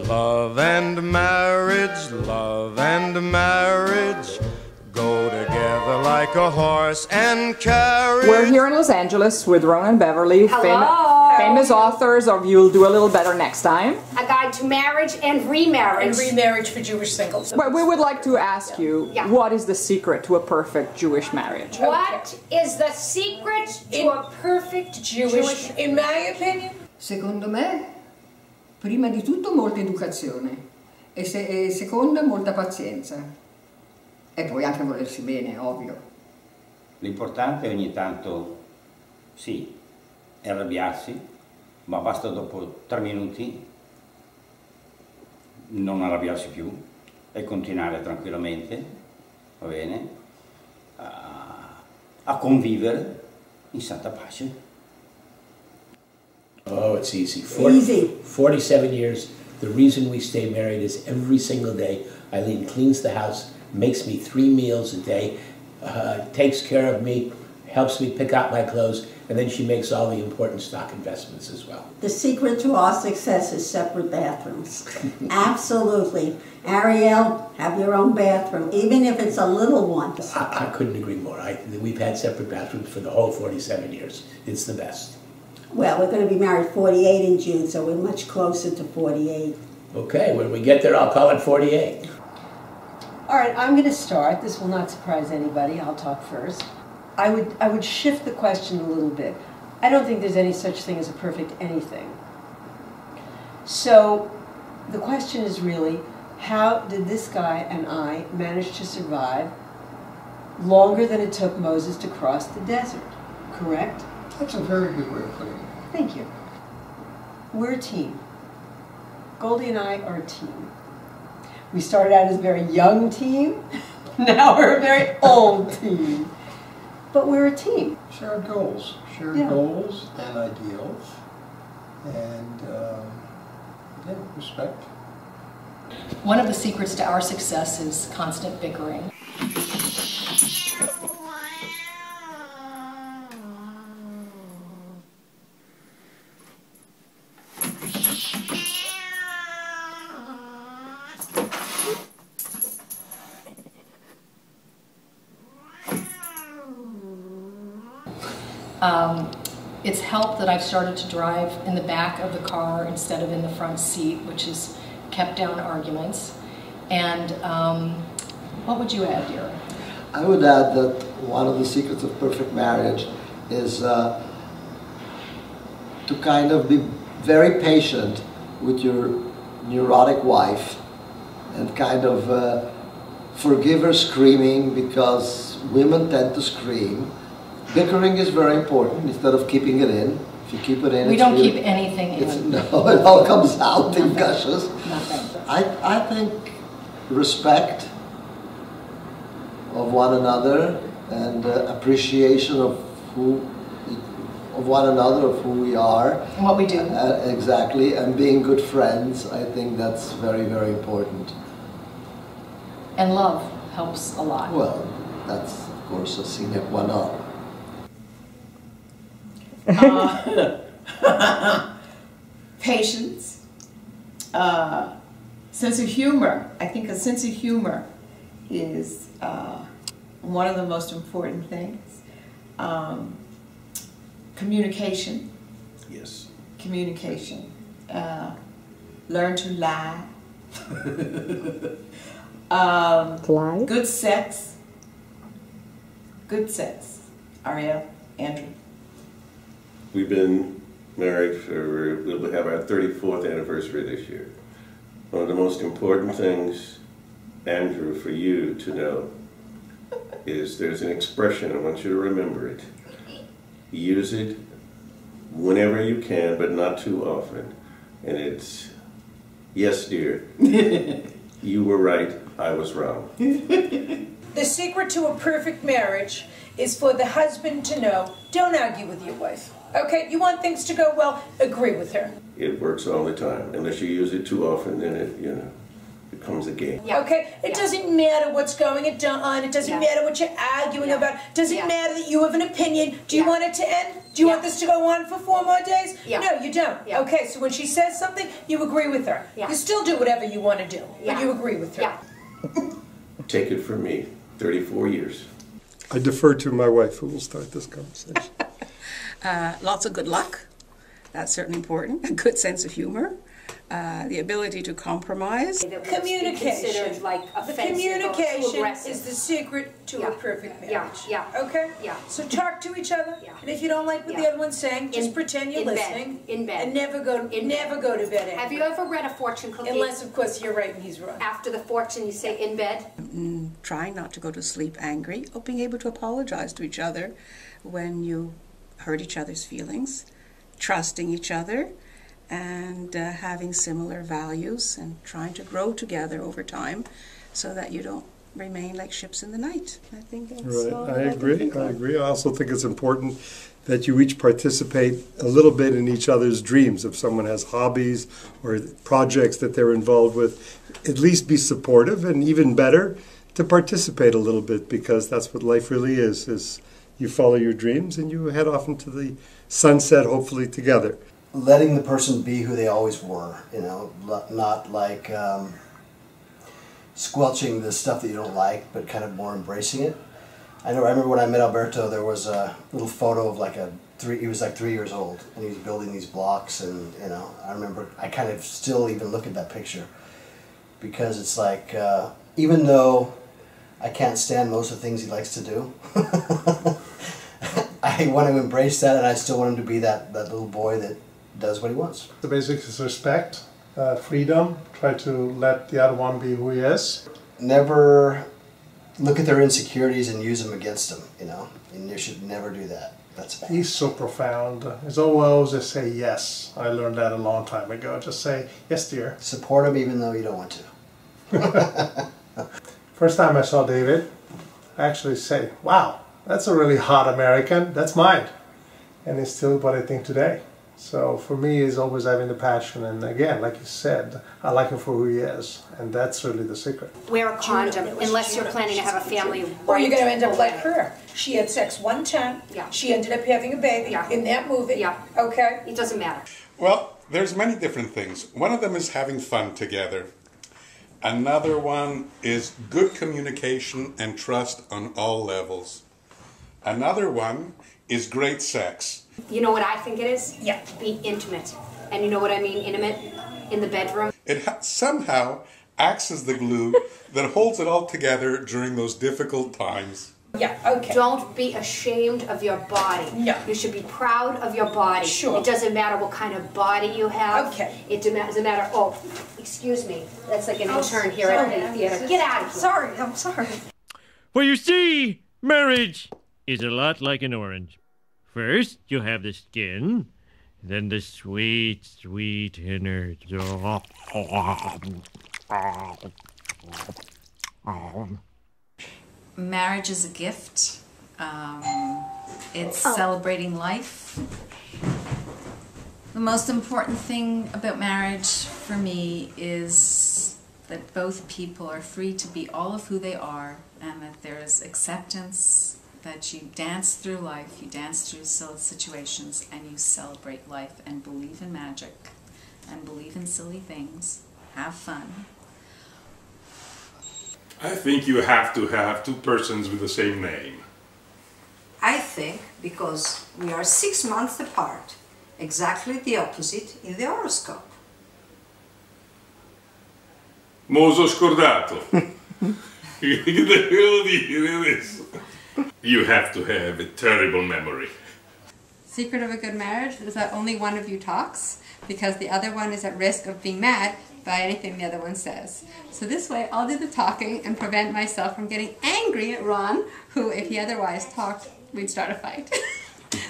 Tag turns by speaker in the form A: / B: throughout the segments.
A: Love and marriage go together like a horse and carriage.
B: We're here in Los Angeles with Ronan Beverly, famous authors of You'll Do a Little Better Next Time.
C: A guide to marriage and remarriage.
D: And remarriage for Jewish singles.
B: But we would like to ask you, what is the secret to a perfect Jewish marriage?
C: What is the secret to a perfect Jewish?
D: In my opinion?
E: Secondo me, prima di tutto molta educazione e seconda molta pazienza. E poi anche volersi bene, ovvio.
F: L'importante è ogni tanto, sì, arrabbiarsi, ma basta dopo 3 minuti non arrabbiarsi più e continuare tranquillamente, va bene, a convivere in santa pace.
G: Oh, it's easy. 47 years. The reason we stay married is every single day Eileen cleans the house, makes me 3 meals a day, takes care of me, helps me pick out my clothes, and then she makes all the important stock investments as well.
H: The secret to our success is separate bathrooms. Absolutely. Ariel, have your own bathroom, even if it's a little one.
G: I couldn't agree more. We've had separate bathrooms for the whole 47 years. It's the best.
H: Well, we're going to be married 48 in June, so we're much closer to 48.
G: Okay, when we get there, I'll call it 48.
I: All right, I'm going to start. This will not surprise anybody. I'll talk first. I would shift the question a little bit. I don't think there's any such thing as a perfect anything. So the question is really, how did this guy and I manage to survive longer than it took Moses to cross the desert? Correct?
J: That's a very good way of putting it.
I: Thank you. We're a team. Goldie and I are a team. We started out as a very young team. Now we're a very old team. But we're a team.
J: Shared goals. Shared goals and ideals. And, respect.
D: One of the secrets to our success is constant bickering. It's helped that I've started to drive in the back of the car instead of in the front seat, which has kept down arguments. And what would you add, dear?
K: I would add that one of the secrets of perfect marriage is to kind of be very patient with your neurotic wife and kind of forgive her screaming, because women tend to scream. Bickering is very important instead of keeping it in. If you keep it in,
D: we don't keep anything in.
K: No, it all comes out in gushes.
D: Nothing.
K: I think respect of one another and appreciation of one another, of who we are.
D: And what we do.
K: Exactly, and being good friends, I think that's very, very important.
D: And love helps a lot.
K: Well, that's of course a sine qua non.
L: Patience, sense of humor. I think a sense of humor is one of the most important things. Communication.
J: Yes.
L: Communication. Learn to lie.
B: Lie?
L: Good sex. Good sex. Ariel, Andrew.
M: We've been married we'll have our 34th anniversary this year. One of the most important things, Andrew, for you to know is there's an expression, I want you to remember it. Use it whenever you can, but not too often. And it's, yes, dear, you were right, I was wrong.
D: The secret to a perfect marriage is for the husband to know, don't argue with your wife. Okay, you want things to go well, agree with her.
M: It works all the time. Unless you use it too often, then it becomes a game.
D: Yeah. Okay, it doesn't matter what's going on, it doesn't matter what you're arguing about, it doesn't matter that you have an opinion. Do you want it to end?
N: Do you want this to go on for 4 more days?
C: Yeah.
N: No, you don't.
C: Yeah.
N: Okay, so when she says something, you agree with her.
C: Yeah.
N: You still do whatever you want to do,
C: Yeah.
N: but you agree with her.
C: Yeah.
M: Take it from me, 34 years.
O: I defer to my wife, who will start this conversation.
P: Lots of good luck. That's certainly important. A good sense of humor. The ability to compromise.
N: Communication.
C: Like
N: the
C: offensive or too
N: communication
C: aggressive.
N: is the secret to a perfect marriage.
C: Yeah.
N: Okay?
C: Yeah.
N: So talk to each other, and if you don't like what the other one's saying, just pretend you're listening.
C: In bed.
N: And never go to bed.
C: Have you ever read a fortune cookie?
N: Unless, of course, you're right and he's wrong.
C: After the fortune, you say in bed?
P: Trying not to go to sleep angry, or being able to apologize to each other when you hurt each other's feelings, trusting each other, and having similar values, and trying to grow together over time so that you don't remain like ships in the night. I think that's
O: Right,
P: all
O: I
P: that
O: agree.
P: think
O: I
P: of.
O: agree. I also think it's important that you each participate a little bit in each other's dreams. If someone has hobbies or projects that they're involved with, at least be supportive, and even better, to participate a little bit, because that's what life really is you follow your dreams and you head off into the sunset, hopefully together.
Q: Letting the person be who they always were, you know, not like squelching the stuff that you don't like, but kind of more embracing it. I remember when I met Alberto, there was a little photo of he was like 3 years old, and he was building these blocks, and you know, I remember I kind of still even look at that picture, because it's like, even though I can't stand most of the things he likes to do, I want to embrace that, and I still want him to be that little boy that does what he wants.
J: The basics is respect, freedom, try to let the other one be who he is.
Q: Never look at their insecurities and use them against them, you know, and you should never do that. That's bad.
J: He's so profound. He's always just say yes. I learned that a long time ago. Just say, yes dear.
Q: Support him even though you don't want to.
J: First time I saw David, I actually say, wow, that's a really hot American. That's mine. And it's still what I think today. So for me, he's always having the passion. And again, like you said, I like him for who he is. And that's really the secret.
C: Wear a condom unless you're planning to have a family.
N: Or you're going to end up like her. She had sex one time.
C: Yeah.
N: She ended up having a baby in that movie.
C: Yeah.
N: Okay?
C: It doesn't matter.
R: Well, there's many different things. One of them is having fun together. Another one is good communication and trust on all levels. Another one is great sex.
C: You know what I think it is?
N: Yeah.
C: Be intimate. And you know what I mean intimate? In the bedroom.
R: It somehow acts as the glue that holds it all together during those difficult times.
N: Yeah, okay.
C: Don't be ashamed of your body.
N: No.
C: You should be proud of your body.
N: Sure.
C: It doesn't matter what kind of body you have.
N: Okay.
C: It doesn't matter, oh, excuse me. That's like an intern here at the theater. Get out of here.
N: Sorry, I'm sorry.
S: Well, you see, marriage is a lot like an orange. First, you have the skin, then the sweet, sweet innards.
T: Marriage is a gift. It's celebrating life. The most important thing about marriage for me is that both people are free to be all of who they are, and that there is acceptance, that you dance through life, you dance through situations, and you celebrate life and believe in magic and believe in silly things. Have fun.
U: I think you have to have two persons with the same name.
V: I think because we are 6 months apart, exactly the opposite in the horoscope.
U: Moso scordato. Che devo dire adesso? You have to have a terrible memory.
W: Secret of a good marriage is that only one of you talks, because the other one is at risk of being mad by anything the other one says. So this way I'll do the talking and prevent myself from getting angry at Ron, who, if he otherwise talked, we'd start a fight.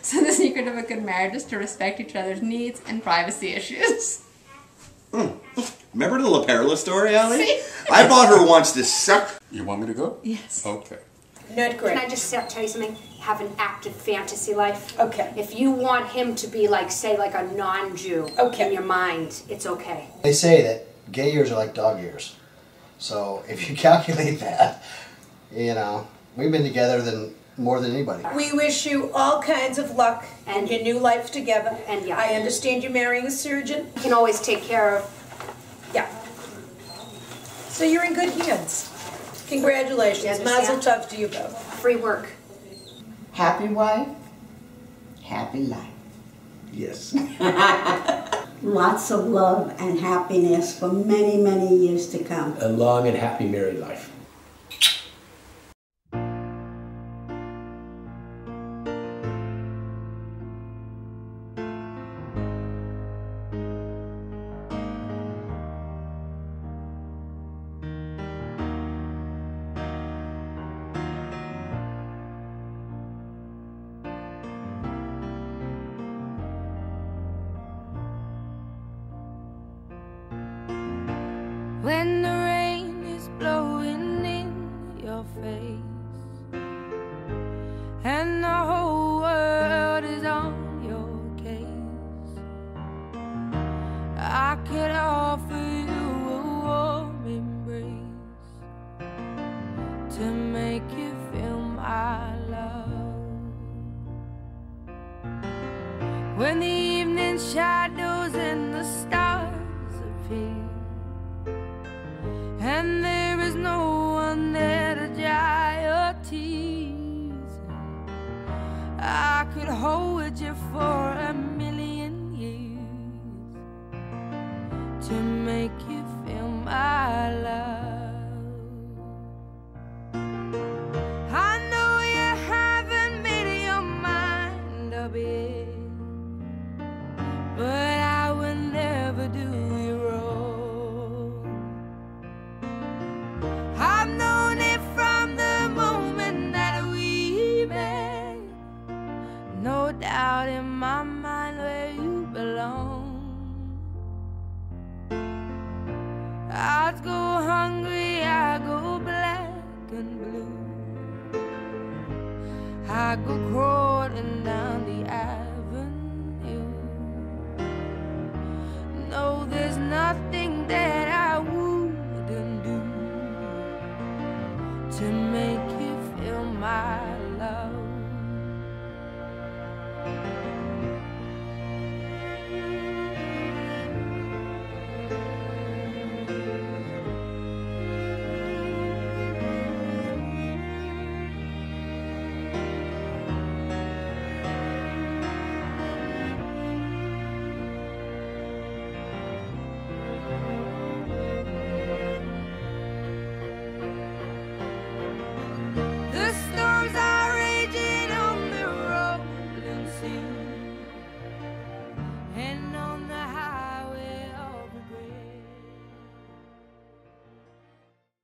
W: So the secret of a good marriage is to respect each other's needs and privacy issues.
X: Remember the La Perla story, Allie?
W: See?
X: I bought her once to suck.
R: You want me to go?
W: Yes.
R: Okay.
C: Not great. Can I just tell you something? Have an active fantasy life.
N: Okay.
C: If you want him to be like, say, like a non-Jew in your mind, it's okay.
Q: They say that gay years are like dog years. So if you calculate that, you know, we've been together more than anybody.
N: We wish you all kinds of luck in your new life together.
C: And yeah.
N: I understand you're marrying a surgeon.
C: You can always take care of.
N: Yeah. So you're in good hands. Congratulations. Mazel tov to you both.
C: Free work.
L: Happy wife, happy life.
Q: Yes.
A: Lots of love and happiness for many, many years to come.
G: A long and happy married life.
E: When the rain is blowing in your face and the whole world is on your case, I could offer you a warm embrace to make you feel my love. When the evening shadows and the stars appear and there is no one there to dry your tears, I could hold you for a million years to make you feel my love. I know you haven't made your mind up yet, but I will never do you wrong. I've known it from the moment that we met. No doubt in my mind where you belong. I'd go hungry, I go black and blue, I go crawling down the avenue. No, there's nothing that